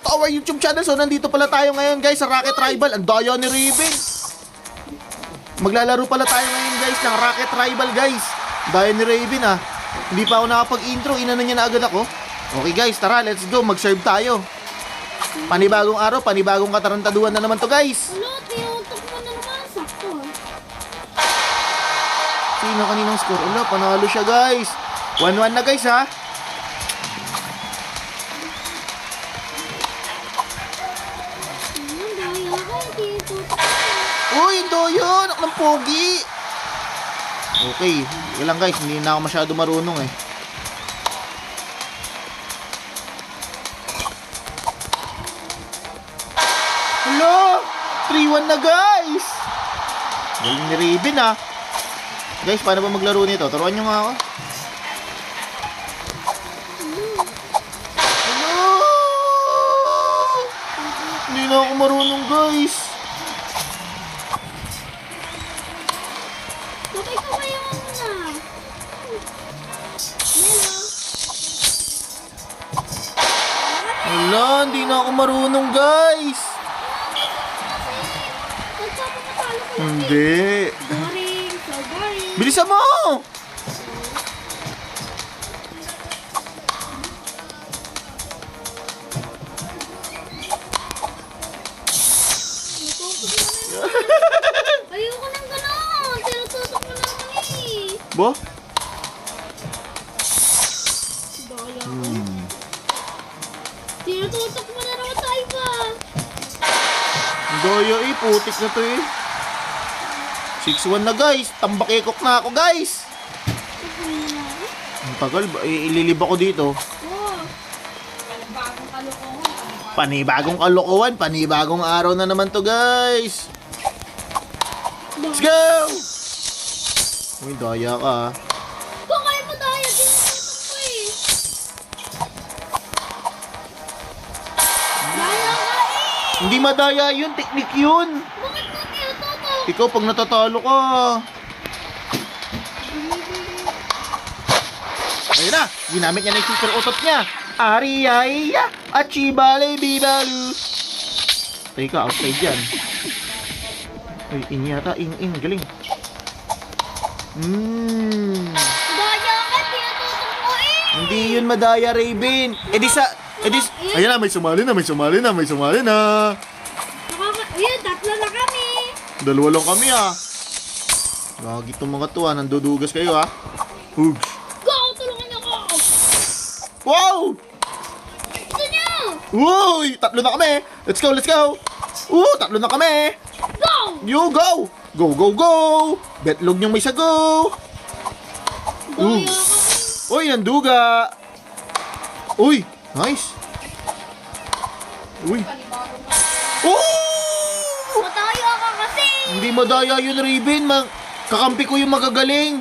to our YouTube channel. So nandito pala tayo ngayon guys sa Rocket Tribal. Ang daya ni Raven. Maglalaro pala tayo ngayon guys ng Rocket Tribal guys. Daya ni Raven ah. Hindi pa ako nakapag-intro, inano niya na agad ako. Okay guys, tara, let's go, mag-serve tayo. Panibagong araw, panibagong katarantaduhan na naman to guys. Wala, tinutok mo na naman, sakto. Sino kaninang score? Wala, panalo siya guys. 1-1 na guys ha. Uy, Doyo, anak ng pogi. Okay, yun lang guys, hindi na ako masyado marunong eh. Hello, 3-1 na guys. Galing ni Raven ah. Guys, paano ba maglaro nito? Turuan nyo nga ako. Hello. Hindi na ako marunong guys. Bakit ka kaya muna? Hello? Wala, hindi na ako marunong guys. Nagpapakatalo ko lang. Hindi. Boring, so boring. Bilisan mo! Ayoko nang gano'n. Tinututok mo naman eh. Bo? Daya ko. Tinututok mo na naman tayo ba? Doyo eh, putik na to eh. 6-1 na guys. Tambakikok na ako guys. Ang tagal ba? Ililib ako dito. Oh. Panibagong kalokohan. Panibagong araw na naman to guys. Let's go! Uy, daya ka ah. Kung kayo mo daya, tinututok ko eh. Daya ka eh. Hindi madaya yun. Teknik yun. Bakit mo tinututok? Ikaw pag natatalo ka. Ayun na. Ginamit niya na yung super utot niya. Ariyaya. Achibale bibalu. Teka, outside yan. Ay, in yata. In. Galing. Daya ka, tinututok ko eh. Hindi yun madaya, Raven. Ayun na, may sumali na. Ayun, tatlo na kami. Dalawa lang kami ah. Lagi itong mga to ah. Nandudugas kayo ah. Hugs. Go, tulungan niyo ako. Wow! Gusto niyo? Uy! Tatlo na kami! Let's go! Tatlo na kami! Go! You go! Go! Betlog niyong may sago! Daya ka. Uy, nanduga! Uy! Nice! Uy! Oh! Mataya ka kasi. Hindi madaya yun, Raven. Kakampi ko yung magagaling.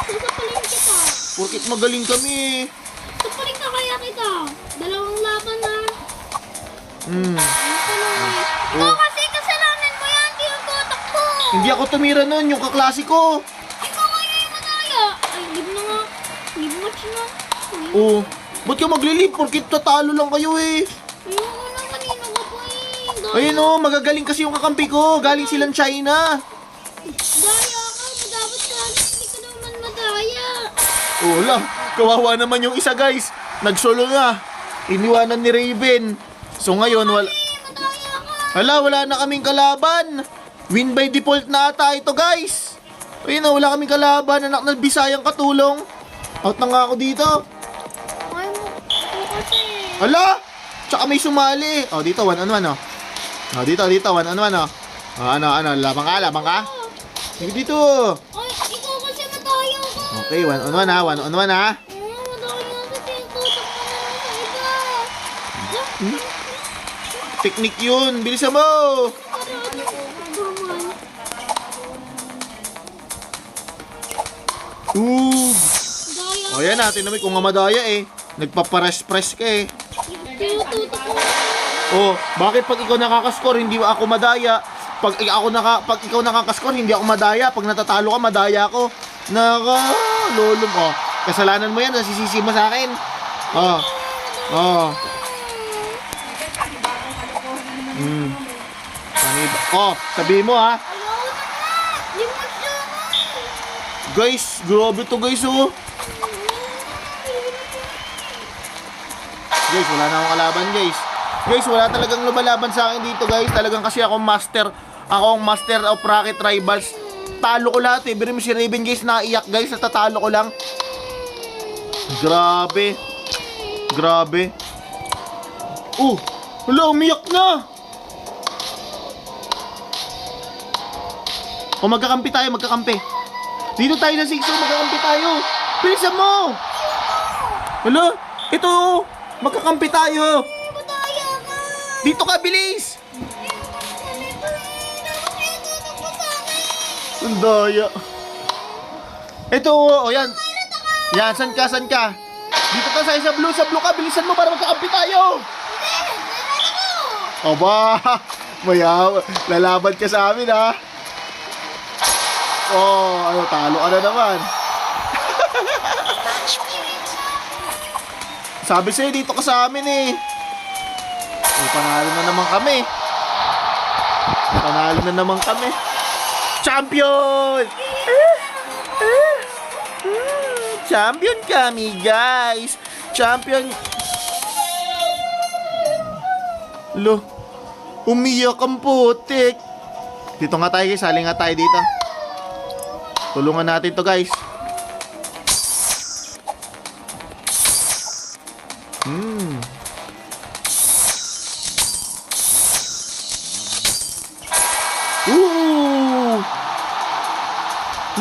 Sasapaling kita. Porkit magaling kami. Sapaling ka kaya kita. Dalawang laban na. Oh. Ikaw kasi kasalanan mo yan. Tinututok ko. Hindi ako tumira nun, yung kaklase ko. Ikaw kaya yung mataya. Ay, live na nga. Live match na. Oh, ba't ka maglilip? Porkit tatalo lang kayo eh. Ayoko na, kanina ka po eh. Ayun oh, magagaling kasi yung kakampi ko. Galing silang China. Daya ka. Dapat sana hindi ka naman madaya. Oh, wala. Kawawa naman yung isa guys. Nagsolo na. Iniwanan ni Raven. So ngayon, Madaya ka. wala na kaming kalaban. Win by default na ata ito guys. Ayun oh, wala kaming kalaban. Anak ng Bisayang katulong. Out na nga ako dito. Ay mo. Ito kasi. Hala! Tsaka may sumali. Oh, dito, 1-on-1 oh. Oh, dito, 1-on-1 oh. Oh, ano, labang ka? Sige dito. Ay, ikaw kasi madaya ka. Okay, 1-on-1 ha, 1-on-1 ha. Madaya ka. Tinututok ka na sa iba. Teknik yun, bilisan mo. Daya. O yan natin namin kung nga madaya eh. Nagpapares-press ka eh. Tinututok ko. Oh, bakit pag ikaw nakaka-score hindi ako madaya? Pag ikaw nakaka-score hindi ako madaya. Pag natatalo ka madaya ako. Lolo mo. Kasalanan mo yan, nasisisi mo sa akin. Oh. Oh, sabihin mo ha. Ayaw na nga. Di mo siya. Guys, grabe to guys oh. Guys, wala na akong kalaban guys. Guys, wala talagang lumalaban sa akin dito guys. Talagang kasi ako ang master of Rocket Rivals. Talo ko lahat eh. Biro mo si Raven guys, naiyak guys. Natatalo ko lang. Grabe. Grabe. Wala, umiyak na. O magkakampi tayo, magkakampi. Dito tayo sa 6, magkakampi tayo. Bilisan mo. Wala, ito. Magkakampi tayo. Madaya ka. Dito ka, bilis. Ang daya. Ito, yan. Yan, san ka? Dito ka sa blue ka. Bilisan mo para magkakampi tayo. Aba, maya, lalaban ka sa amin ha. Talo ka na naman. Sabi sa'yo, dito ka sa amin eh. Panalo na naman kami. Champion! Champion kami, guys. Champion. Lo, umiyak ang putik. Dito nga tayo guys, saling nga tayo dito. Tulungan natin to guys.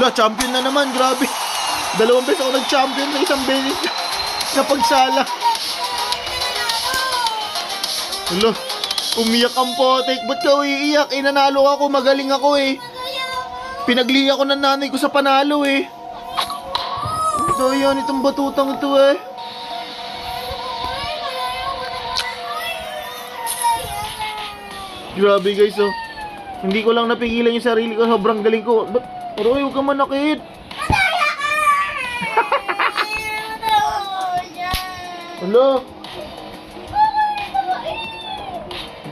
Lo, champion na naman, grabe. 2 beses ako nag-champion sa isang beses na pagsala. Lo, umiyak ang potek. Ba't ka uiiyak? Nanalo ako, magaling ako eh. Pinagliya ko ng nanay ko sa panalo eh. So yan, itong batutang ito eh. Grabe guys oh. Hindi ko lang napigilan yung sarili ko, sobrang galing ko. Ba't? Aroy, huwag ka manakit. Hala.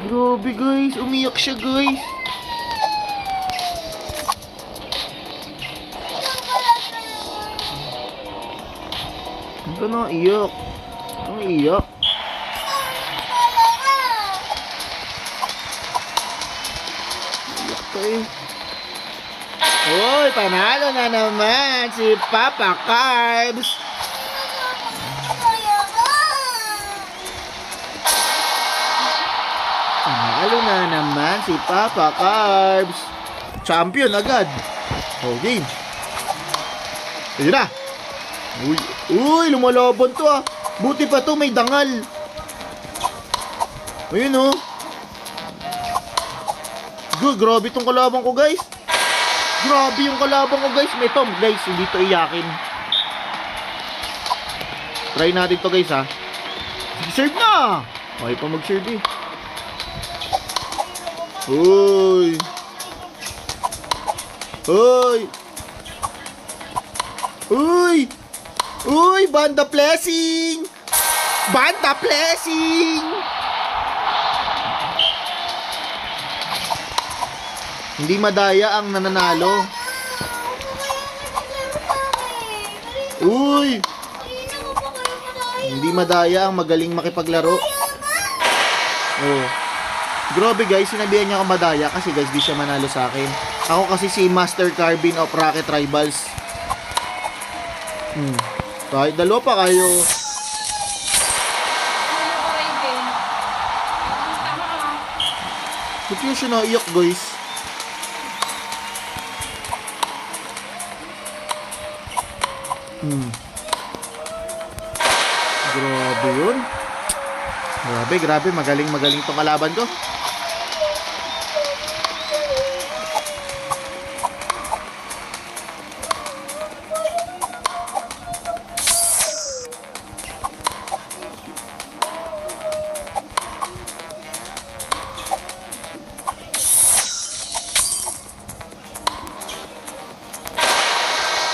Grabe guys, umiyak siya guys. Hindi ka na iyak. Ang iyak. Iyak ka eh. Uy, panalo na naman si Papa Carbs. Panalo na naman si Papa Carbs. Champion agad. Oh, game. Ayun na. Uy, lumalaban to ah. Buti pa to, may dangal. Ayun oh. Grabe tong kalaban ko guys. Grabe yung kalaban ko guys. May Tom guys, hindi to iyakin. Try natin to guys ha. Serve na. Okay pa mag-serve eh. Uy. Uy. Uy. Uy, banda blessing. Banda blessing. Hindi madaya ang nananalo. Uy. Hindi madaya ang magaling makipaglaro. Oh. Grabe guys, sinabihan niya ako madaya kasi guys, di siya manalo sa akin. Ako kasi si Master Carbin of Rocket Rivals. Kahit dalawa pa kayo. Ba't yun siya naiyak guys? Grabe yun. Grabe. Magaling tong kalaban ko.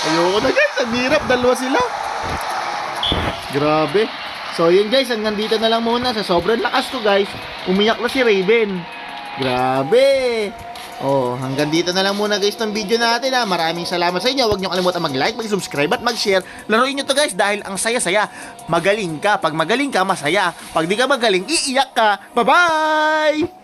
Ayoko na guys, ang hirap, dalawa sila. Grabe. So yun guys, hanggang dito na lang muna. Sa sobrang lakas ko guys, umiyak na si Raven. Grabe. Oh, hanggang dito na lang muna guys ng video natin ha. Maraming salamat sa inyo. Huwag niyo kalimutan mag-like, mag-subscribe at mag-share. Laruin niyo to guys dahil ang saya-saya. Magaling ka. Pag magaling ka, masaya. Pag di ka magaling, iiyak ka. Bye-bye!